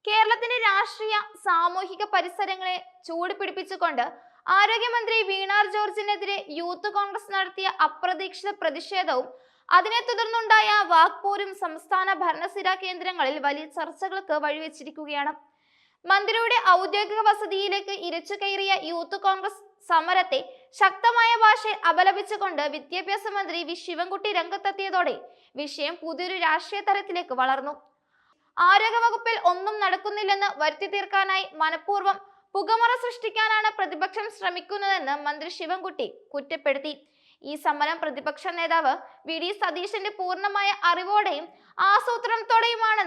കേരളത്തിന്റെ രാഷ്ട്രീയ സാമൂഹിക പരിസരങ്ങളെ ചൂടുപിടിപ്പിച്ചുകൊണ്ട് ആരോഗ്യമന്ത്രി വീണ ജോർജിനെതിരെ യൂത്ത് കോൺഗ്രസ് നടത്തിയ അപ്രതീക്ഷിത പ്രതിഷേധവും അതിനെ തുടർന്നുണ്ടായ വാക്പോരും സംസ്ഥാന ഭരണസിര കേന്ദ്രങ്ങളിൽ വലിയ ചർച്ചകൾക്ക് വഴിവെച്ചിരിക്കുകയാണ്. മന്ത്രിയുടെ ഔദ്യോഗിക വസതിയിലേക്ക് ഇരച്ചു കയറിയ യൂത്ത് കോൺഗ്രസ് സമരത്തെ ശക്തമായ ഭാഷയിൽ അപലപിച്ചുകൊണ്ട് വിദ്യാഭ്യാസ മന്ത്രി വി ശിവൻകുട്ടി രംഗത്തെത്തിയതോടെ വിഷയം പുതിയൊരു രാഷ്ട്രീയ തലത്തിലേക്ക് വളർന്നു. ആരോഗ്യവകുപ്പിൽ ഒന്നും നടക്കുന്നില്ലെന്ന് വരുത്തി തീർക്കാനായി മനഃപൂർവ്വം പുകമറ സൃഷ്ടിക്കാനാണ് പ്രതിപക്ഷം ശ്രമിക്കുന്നതെന്ന് മന്ത്രി ശിവൻകുട്ടി കുറ്റപ്പെടുത്തി. ഈ സമരം പ്രതിപക്ഷ നേതാവ് വി ഡി സതീശന്റെ പൂർണ്ണമായ അറിവോടെയും ആസൂത്രണത്തോടെയുമാണ്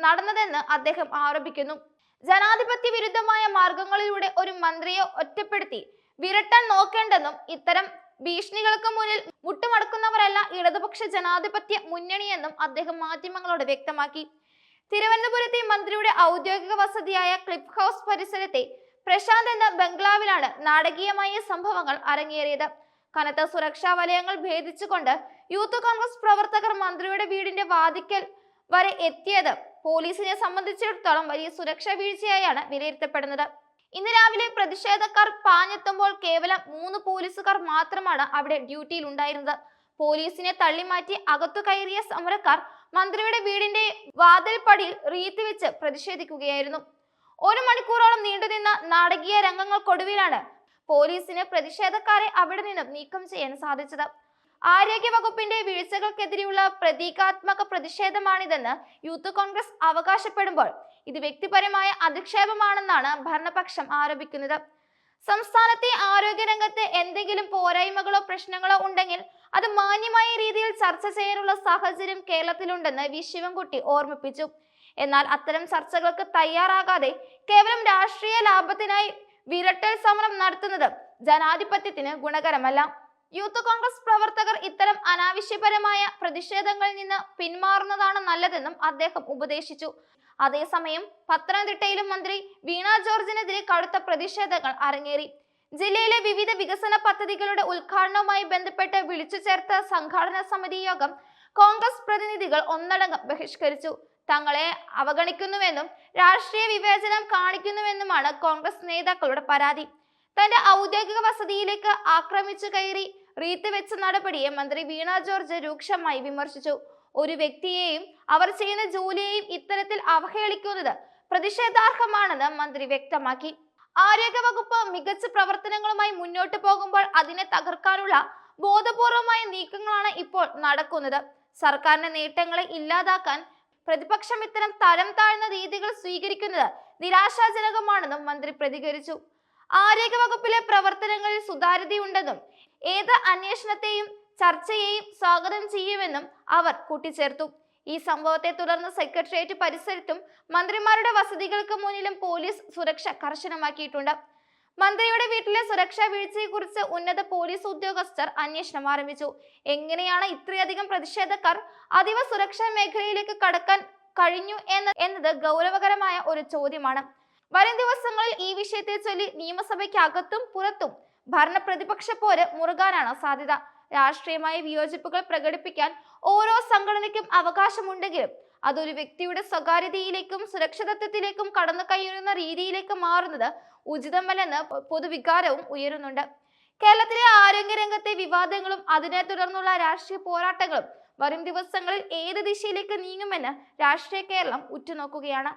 നടന്നതെന്ന് അദ്ദേഹം ആരോപിക്കുന്നു. ജനാധിപത്യ വിരുദ്ധമായ മാർഗങ്ങളിലൂടെ ഒരു മന്ത്രിയെ ഒറ്റപ്പെടുത്തി വിരട്ടാൻ നോക്കേണ്ടെന്നും ഇത്തരം ഭീഷണികൾക്ക് മുന്നിൽ മുട്ടുമടക്കുന്നവരല്ല ഇടതുപക്ഷ ജനാധിപത്യ മുന്നണിയെന്നും അദ്ദേഹം മാധ്യമങ്ങളോട് വ്യക്തമാക്കി. തിരുവനന്തപുരത്തെ മന്ത്രിയുടെ ഔദ്യോഗിക വസതിയായ ക്ലിഫ് ഹൗസ് പരിസരത്തെ പ്രശാന്ത് എന്ന ബംഗ്ലാവിലാണ് നാടകീയമായ സംഭവങ്ങൾ അരങ്ങേറിയത്. കനത്ത സുരക്ഷാ വലയങ്ങൾ ഭേദിച്ചുകൊണ്ട് യൂത്ത് കോൺഗ്രസ് പ്രവർത്തകർ മന്ത്രിയുടെ വീടിന്റെ വാതിക്കൽ വരെ എത്തിയത് പോലീസിനെ സംബന്ധിച്ചിടത്തോളം വലിയ സുരക്ഷാ വീഴ്ചയായാണ് വിലയിരുത്തപ്പെടുന്നത്. ഇന്ന് രാവിലെ പ്രതിഷേധക്കാർ പാഞ്ഞെത്തുമ്പോൾ കേവലം 3 പോലീസുകാർ മാത്രമാണ് അവിടെ ഡ്യൂട്ടിയിൽ ഉണ്ടായിരുന്നത്. പോലീസിനെ തള്ളിമാറ്റി അകത്തു കയറിയ സമരക്കാർ മന്ത്രിയുടെ വീടിന്റെ വാതിൽപ്പടിയിൽ റീത്ത് വെച്ച് പ്രതിഷേധിക്കുകയായിരുന്നു. 1 മണിക്കൂറോളം നീണ്ടുനിന്ന നാടകീയ രംഗങ്ങൾക്കൊടുവിലാണ് പോലീസിന് പ്രതിഷേധക്കാരെ അവിടെ നിന്നും നീക്കം ചെയ്യാൻ സാധിച്ചത്. ആരോഗ്യ വകുപ്പിന്റെ വീഴ്ചകൾക്കെതിരെയുള്ള പ്രതീകാത്മക പ്രതിഷേധമാണിതെന്ന് യൂത്ത് കോൺഗ്രസ് അവകാശപ്പെടുമ്പോൾ ഇത് വ്യക്തിപരമായ അധിക്ഷേപമാണെന്നാണ് ഭരണപക്ഷം ആരോപിക്കുന്നത്. സംസ്ഥാനത്തെ ആരോഗ്യരംഗത്ത് എന്തെങ്കിലും പോരായ്മകളോ പ്രശ്നങ്ങളോ ഉണ്ടെങ്കിൽ അത് മാന്യമായ രീതിയിൽ ചർച്ച ചെയ്യാനുള്ള സാഹചര്യം കേരളത്തിലുണ്ടെന്ന് വി ശിവൻകുട്ടി ഓർമ്മിപ്പിച്ചു. എന്നാൽ അത്തരം ചർച്ചകൾക്ക് തയ്യാറാകാതെ കേവലം രാഷ്ട്രീയ ലാഭത്തിനായി വിരട്ടൽ സമരം നടത്തുന്നത് ജനാധിപത്യത്തിന് ഗുണകരമല്ല. യൂത്ത് കോൺഗ്രസ് പ്രവർത്തകർ ഇത്തരം അനാവശ്യപരമായ പ്രതിഷേധങ്ങളിൽ നിന്ന് പിന്മാറുന്നതാണ് നല്ലതെന്നും അദ്ദേഹം ഉപദേശിച്ചു. അതേസമയം പത്തനംതിട്ടയിലും മന്ത്രി വീണ ജോർജിനെതിരെ കടുത്ത പ്രതിഷേധങ്ങൾ അരങ്ങേറി. ജില്ലയിലെ വിവിധ വികസന പദ്ധതികളുടെ ഉദ്ഘാടനവുമായി ബന്ധപ്പെട്ട് വിളിച്ചു ചേർത്ത സംഘാടന സമിതി യോഗം കോൺഗ്രസ് പ്രതിനിധികൾ ഒന്നടങ്കം ബഹിഷ്കരിച്ചു. തങ്ങളെ അവഗണിക്കുന്നുവെന്നും രാഷ്ട്രീയ വിവേചനം കാണിക്കുന്നുവെന്നുമാണ് കോൺഗ്രസ് നേതാക്കളുടെ പരാതി. തന്റെ ഔദ്യോഗിക വസതിയിലേക്ക് ആക്രമിച്ചു കയറി റീത്ത് വെച്ച നടപടിയെ മന്ത്രി വീണ ജോർജ് രൂക്ഷമായി വിമർശിച്ചു. ഒരു വ്യക്തിയെയും അവർ ചെയ്യുന്ന ജോലിയെയും ഇത്തരത്തിൽ അവഹേളിക്കുന്നത് പ്രതിഷേധാർഹമാണെന്ന് മന്ത്രി വ്യക്തമാക്കി. ആരോഗ്യവകുപ്പ് മികച്ച പ്രവർത്തനങ്ങളുമായി മുന്നോട്ട് പോകുമ്പോൾ അതിനെ തകർക്കാനുള്ള ബോധപൂർവമായ നീക്കങ്ങളാണ് ഇപ്പോൾ നടക്കുന്നത്. സർക്കാരിന്റെ നേട്ടങ്ങളെ ഇല്ലാതാക്കാൻ പ്രതിപക്ഷം ഇത്തരം തരം താഴ്ന്ന രീതികൾ സ്വീകരിക്കുന്നത് നിരാശാജനകമാണെന്നും മന്ത്രി പ്രതികരിച്ചു. ആരോഗ്യവകുപ്പിലെ പ്രവർത്തനങ്ങളിൽ സുതാര്യതയുണ്ടെന്നും ഏത് അന്വേഷണത്തെയും ചർച്ചയെയും സ്വാഗതം ചെയ്യുമെന്നും അവർ കൂട്ടിച്ചേർത്തു. ഈ സംഭവത്തെ തുടർന്ന് സെക്രട്ടേറിയറ്റ് പരിസരത്തും മന്ത്രിമാരുടെ വസതികൾക്ക് മുന്നിലും പോലീസ് സുരക്ഷ കർശനമാക്കിയിട്ടുണ്ട്. മന്ത്രിയുടെ വീട്ടിലെ സുരക്ഷാ വീഴ്ചയെക്കുറിച്ച് ഉന്നത പോലീസ് ഉദ്യോഗസ്ഥർ അന്വേഷണം ആരംഭിച്ചു. എങ്ങനെയാണ് ഇത്രയധികം പ്രതിഷേധക്കാർ അതീവ സുരക്ഷാ മേഖലയിലേക്ക് കടക്കാൻ കഴിഞ്ഞു എന്നത് ഗൗരവകരമായ ഒരു ചോദ്യമാണ്. വരും ദിവസങ്ങളിൽ ഈ വിഷയത്തെ ചൊല്ലി നിയമസഭയ്ക്ക് അകത്തും പുറത്തും ഭരണ പ്രതിപക്ഷ പോര് മുറുകാനാണ് സാധ്യത. രാഷ്ട്രീയമായ വിയോജിപ്പുകൾ പ്രകടിപ്പിക്കാൻ ഓരോ സംഘടനയ്ക്കും അവകാശമുണ്ടെങ്കിലും അതൊരു വ്യക്തിയുടെ സ്വകാര്യതയിലേക്കും സുരക്ഷിതത്വത്തിലേക്കും കടന്നു കയറുന്ന രീതിയിലേക്ക് മാറുന്നത് ഉചിതമല്ലെന്ന് പൊതുവികാരവും ഉയരുന്നുണ്ട്. കേരളത്തിലെ ആരോഗ്യരംഗത്തെ വിവാദങ്ങളും അതിനെ തുടർന്നുള്ള രാഷ്ട്രീയ പോരാട്ടങ്ങളും വരും ദിവസങ്ങളിൽ ഏത് ദിശയിലേക്ക് നീങ്ങുമെന്ന് രാഷ്ട്രീയ കേരളം ഉറ്റുനോക്കുകയാണ്.